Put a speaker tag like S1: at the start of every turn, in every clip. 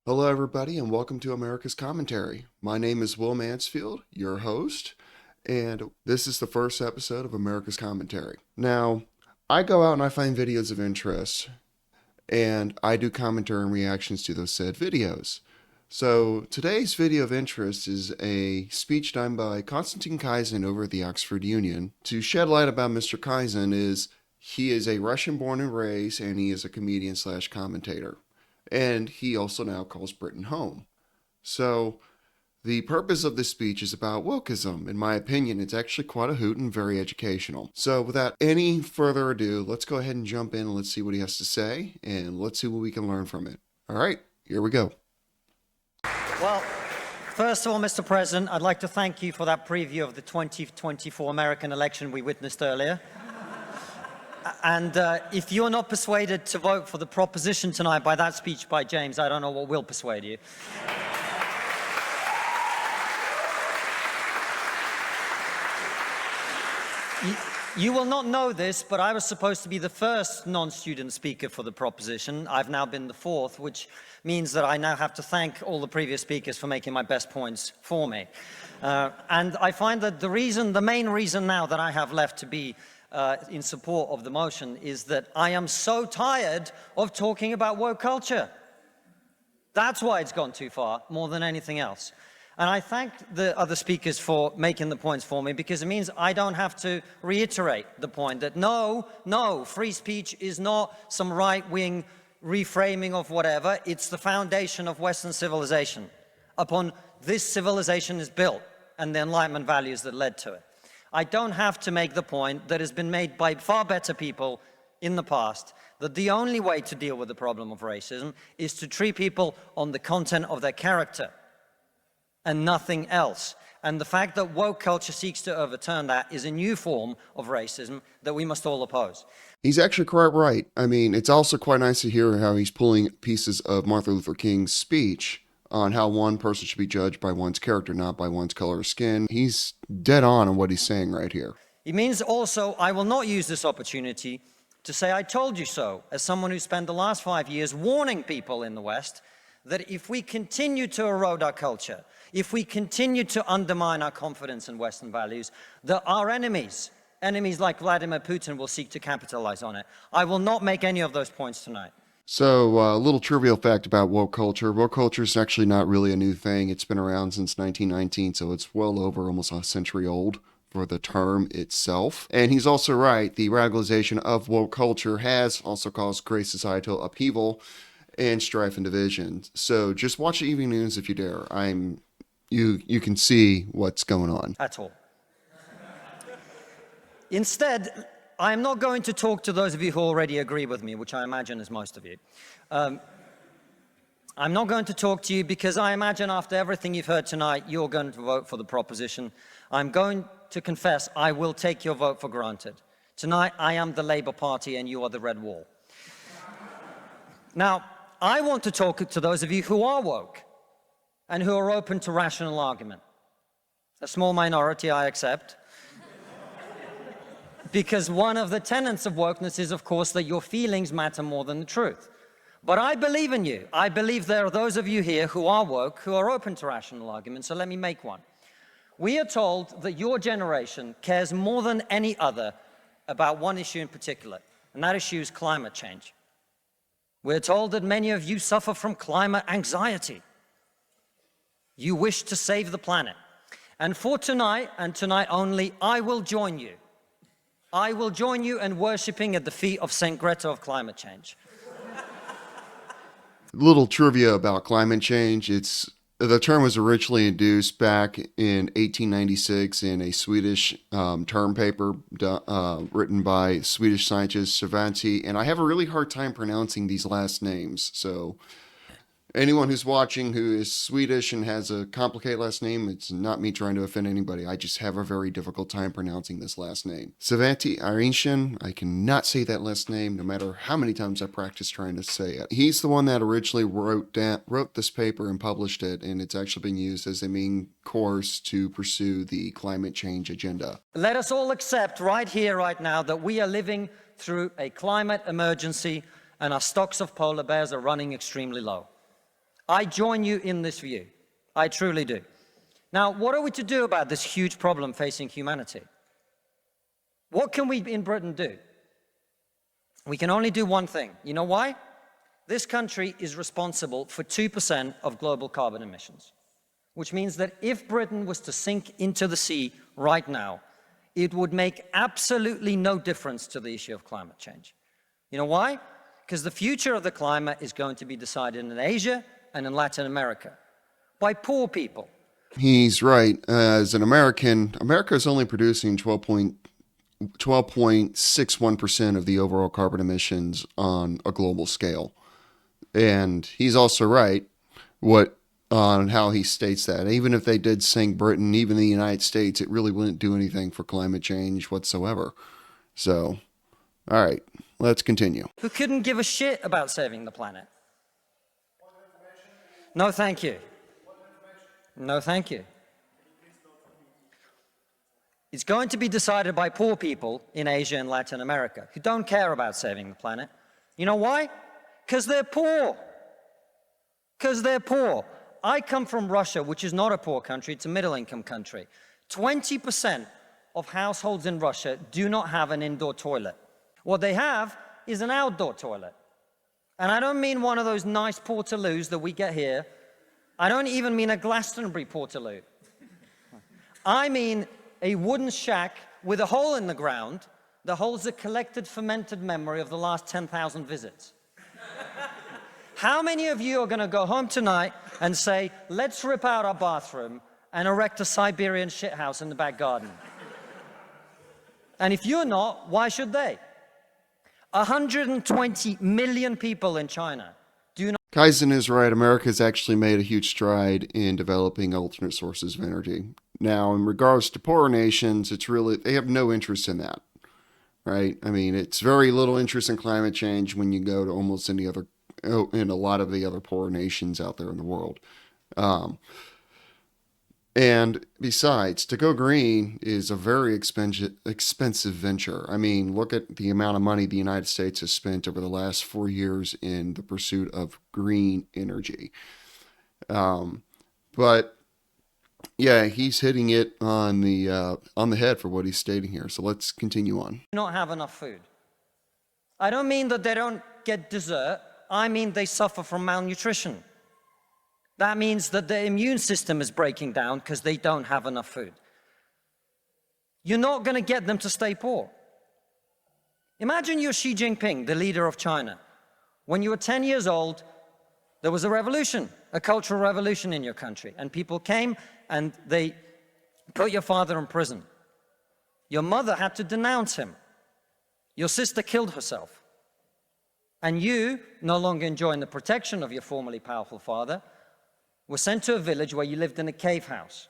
S1: Hello, everybody, and welcome to America's Commentary. My name is Will Mansfield, your host, and this is the first episode of America's Commentary. Now, I go out and I find videos of interest, and I do commentary and reactions to those said videos. So, today's video of interest is a speech done by Konstantin Kisin over at the Oxford Union. To shed light about Mr. Kisin he is a Russian born and raised, and he is a comedian slash commentator. And he also now calls Britain home. So, the purpose of this speech is about wokeism. In my opinion, it's actually quite a hoot and very educational. So, without any further ado, let's go ahead and jump in and let's see what he has to say, and let's see what we can learn from it. All right, here we go.
S2: Well, first of all, Mr. President, I'd like to thank you for that preview of the 2024 American election we witnessed earlier. And if you're not persuaded to vote for the proposition tonight by that speech by James, I don't know what will persuade you. You will not know this, but I was supposed to be the first non-student speaker for the proposition. I've now been the fourth, which means that I now have to thank all the previous speakers for making my best points for me. And I find that the main reason now that I have left to be in support of the motion is that I am so tired of talking about woke culture. That's why it's gone too far, more than anything else. And I thank the other speakers for making the points for me, because it means I don't have to reiterate the point that no, free speech is not some right-wing reframing of whatever. It's the foundation of Western civilization. Upon this civilization is built, and the Enlightenment values that led to it. I don't have to make the point that has been made by far better people in the past, that the only way to deal with the problem of racism is to treat people on the content of their character and nothing else. And the fact that woke culture seeks to overturn that is a new form of racism that we must all oppose.
S1: He's actually quite right. I mean, it's also quite nice to hear how he's pulling pieces of Martin Luther King's speech on how one person should be judged by one's character, not by one's color of skin. He's dead on what he's saying right here.
S2: It means also I will not use this opportunity to say I told you so, as someone who spent the last 5 years warning people in the West that if we continue to erode our culture, if we continue to undermine our confidence in Western values, that our enemies like Vladimir Putin, will seek to capitalize on it. I will not make any of those points tonight.
S1: So, a little trivial fact about woke culture. Woke culture is actually not really a new thing. It's been around since 1919, so it's well over almost a century old for the term itself. And he's also right. The radicalization of woke culture has also caused great societal upheaval and strife and division. So just watch the evening news if you dare. You can see what's going on.
S2: At all. Instead, I am not going to talk to those of you who already agree with me, which I imagine is most of you. I'm not going to talk to you because I imagine after everything you've heard tonight, you're going to vote for the proposition. I'm going to confess I will take your vote for granted. Tonight, I am the Labour Party and you are the Red Wall. Now, I want to talk to those of you who are woke and who are open to rational argument. A small minority, I accept. Because one of the tenets of wokeness is, of course, that your feelings matter more than the truth. But I believe in you. I believe there are those of you here who are woke, who are open to rational argument, so let me make one. We are told that your generation cares more than any other about one issue in particular, and that issue is climate change. We're told that many of you suffer from climate anxiety. You wish to save the planet. And for tonight, and tonight only, I will join you. I will join you in worshipping at the feet of St. Greta of climate change.
S1: Little trivia about climate change. The term was originally introduced back in 1896 in a Swedish term paper written by Swedish scientist Cervantes, and I have a really hard time pronouncing these last names, so anyone who's watching who is Swedish and has a complicated last name, it's not me trying to offend anybody. I just have a very difficult time pronouncing this last name. Cervantes Arinshin, I cannot say that last name no matter how many times I practice trying to say it. He's the one that originally wrote this paper and published it, and it's actually been used as a main course to pursue the climate change agenda.
S2: Let us all accept right here, right now, that we are living through a climate emergency and our stocks of polar bears are running extremely low. I join you in this view. I truly do. Now, what are we to do about this huge problem facing humanity? What can we in Britain do? We can only do one thing. You know why? This country is responsible for 2% of global carbon emissions, which means that if Britain was to sink into the sea right now, it would make absolutely no difference to the issue of climate change. You know why? Because the future of the climate is going to be decided in Asia and in Latin America by poor people.
S1: He's right. As an American, America is only producing 12.61% of the overall carbon emissions on a global scale. And he's also right on how he states that. Even if they did sink Britain, even the United States, it really wouldn't do anything for climate change whatsoever. So, all right, let's continue.
S2: Who couldn't give a shit about saving the planet? No, thank you. No, thank you. It's going to be decided by poor people in Asia and Latin America who don't care about saving the planet. You know why? Because they're poor. Because they're poor. I come from Russia, which is not a poor country, it's a middle-income country. 20% of households in Russia do not have an indoor toilet. What they have is an outdoor toilet. And I don't mean one of those nice portaloos that we get here. I don't even mean a Glastonbury portaloo. I mean a wooden shack with a hole in the ground that holds a collected fermented memory of the last 10,000 visits. How many of you are going to go home tonight and say, let's rip out our bathroom and erect a Siberian shithouse in the back garden? And if you're not, why should they? 120 million people in China do not.
S1: Kisin is right. America's actually made a huge stride in developing alternate sources of energy. Now, in regards to poorer nations, they have no interest in that, right? I mean, it's very little interest in climate change when you go to almost any other, in a lot of the other poorer nations out there in the world. And besides, to go green is a very expensive venture. I mean, look at the amount of money the United States has spent over the last 4 years in the pursuit of green energy. But yeah, he's hitting it on the head for what he's stating here. So let's continue on.
S2: Not have enough food. I don't mean that they don't get dessert. I mean they suffer from malnutrition. That means that their immune system is breaking down because they don't have enough food. You're not going to get them to stay poor. Imagine you're Xi Jinping, the leader of China. When you were 10 years old, there was a revolution, a cultural revolution in your country, and people came and they put your father in prison. Your mother had to denounce him. Your sister killed herself. And you, no longer enjoying the protection of your formerly powerful father, were sent to a village where you lived in a cave house.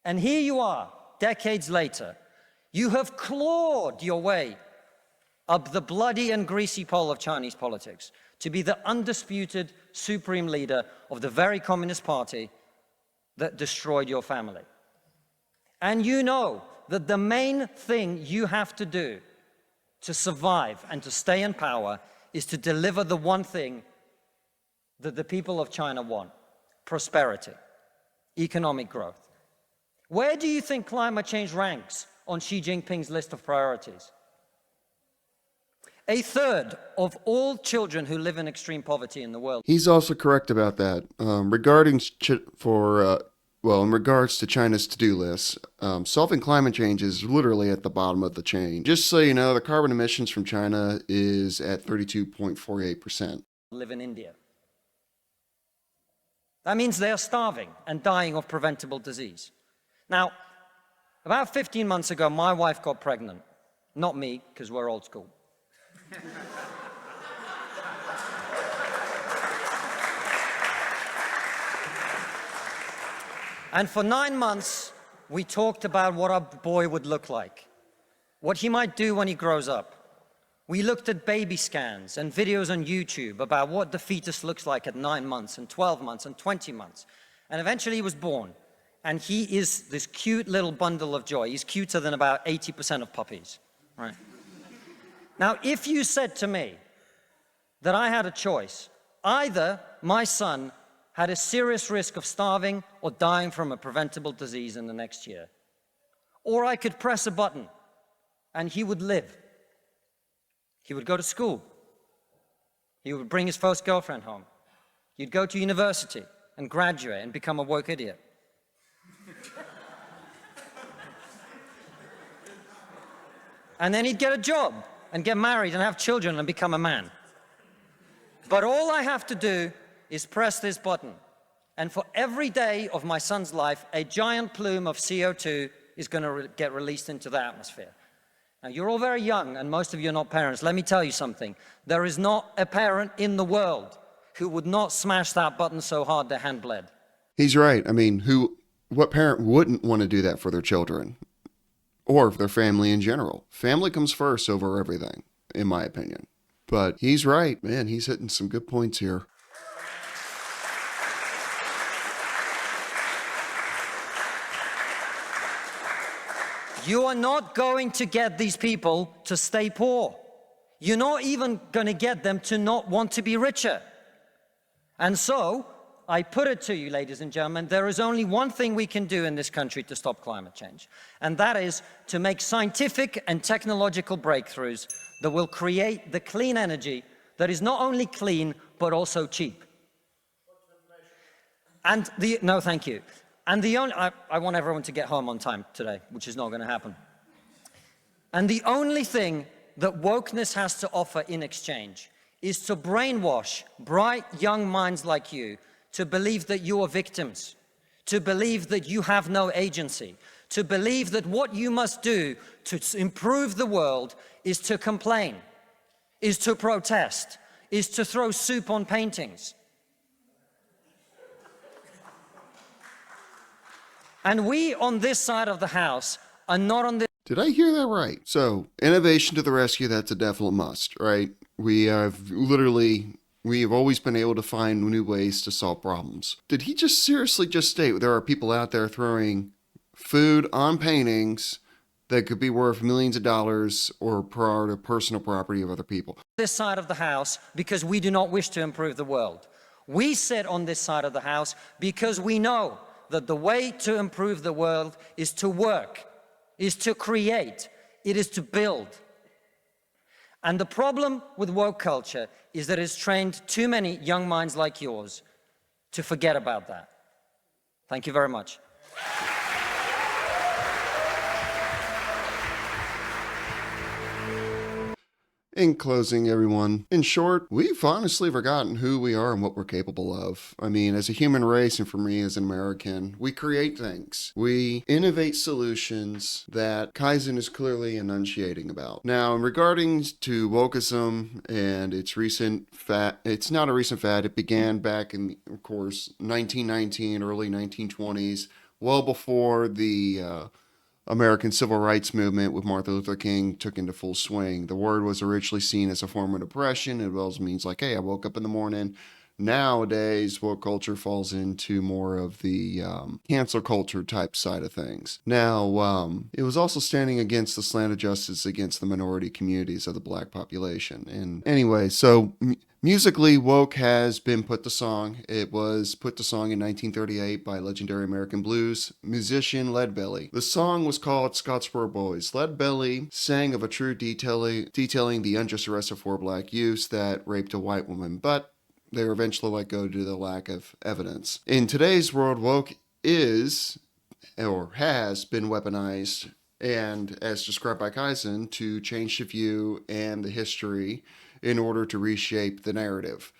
S2: And here you are, decades later. You have clawed your way up the bloody and greasy pole of Chinese politics to be the undisputed supreme leader of the very Communist Party that destroyed your family. And you know that the main thing you have to do to survive and to stay in power is to deliver the one thing that the people of China want: prosperity, economic growth. Where do you think climate change ranks on Xi Jinping's list of priorities? A third of all children who live in extreme poverty in the world.
S1: He's also correct about that. In regards to China's to-do list, solving climate change is literally at the bottom of the chain. Just so you know, the carbon emissions from China is at 32.48%.
S2: Live in India. That means they are starving and dying of preventable disease. Now, about 15 months ago, my wife got pregnant. Not me, because we're old school. And for 9 months, we talked about what our boy would look like, what he might do when he grows up. We looked at baby scans and videos on YouTube about what the fetus looks like at 9 months and 12 months and 20 months. And eventually he was born. And he is this cute little bundle of joy. He's cuter than about 80% of puppies, right? Now, if you said to me that I had a choice, either my son had a serious risk of starving or dying from a preventable disease in the next year. Or I could press a button and he would live. He would go to school. He would bring his first girlfriend home. He'd go to university and graduate and become a woke idiot. And then he'd get a job and get married and have children and become a man. But all I have to do is press this button. And for every day of my son's life, a giant plume of CO2 is going to get released into the atmosphere. Now, you're all very young, and most of you are not parents. Let me tell you something. There is not a parent in the world who would not smash that button so hard their hand bled.
S1: He's right. I mean, what parent wouldn't want to do that for their children? Or for their family in general. Family comes first over everything, in my opinion. But he's right. Man, he's hitting some good points here.
S2: You are not going to get these people to stay poor. You're not even going to get them to not want to be richer. And so, I put it to you, ladies and gentlemen, there is only one thing we can do in this country to stop climate change, and that is to make scientific and technological breakthroughs that will create the clean energy that is not only clean, but also cheap. And no, thank you. And I want everyone to get home on time today, which is not going to happen. And the only thing that wokeness has to offer in exchange is to brainwash bright young minds like you to believe that you are victims, to believe that you have no agency, to believe that what you must do to improve the world is to complain, is to protest, is to throw soup on paintings. And we on this side of the house are not on this.
S1: Did I hear that right? So, innovation to the rescue, that's a definite must, right? We have always been able to find new ways to solve problems. Did he just seriously just state there are people out there throwing food on paintings that could be worth millions of dollars or part of personal property of other people?
S2: This side of the house because we do not wish to improve the world. We sit on this side of the house because we know that the way to improve the world is to work, is to create, it is to build. And the problem with woke culture is that it's trained too many young minds like yours to forget about that. Thank you very much.
S1: In closing, everyone, in short, we've honestly forgotten who we are and what we're capable of. I mean, as a human race, and for me as an American, we create things. We innovate solutions that Kisin is clearly enunciating about. Now, regarding to wokeism and its recent it's not a recent fad. It began back in, of course, 1919, early 1920s, well before the American Civil Rights Movement with Martin Luther King took into full swing. The word was originally seen as a form of oppression. It also means like, hey, I woke up in the morning. Nowadays, woke culture falls into more of the cancel culture type side of things. Now, it was also standing against the slant of justice against the minority communities of the black population. And anyway, so musically, woke has been put to song. It was put to song in 1938 by legendary American blues musician Leadbelly. The song was called Scottsboro Boys. Leadbelly sang of a true detailing the unjust arrest of 4 black youths that raped a white woman, but they were eventually let go due to the lack of evidence. In today's world, woke is, or has been weaponized, and as described by Kisin, to change the view and the history in order to reshape the narrative.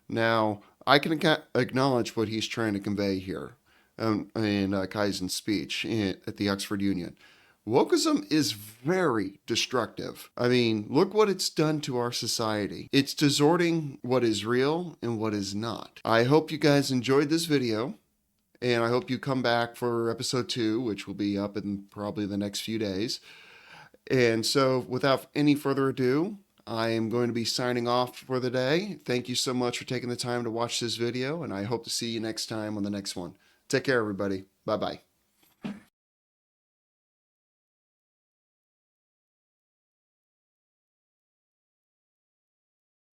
S1: Now, I can acknowledge what he's trying to convey here in Kisin's speech at the Oxford Union. Wokeism is very destructive. I mean, look what it's done to our society. It's distorting what is real and what is not. I hope you guys enjoyed this video, and I hope you come back for episode 2, which will be up in probably the next few days. And so, without any further ado, I am going to be signing off for the day. Thank you so much for taking the time to watch this video, and I hope to see you next time on the next one. Take care, everybody. Bye-bye.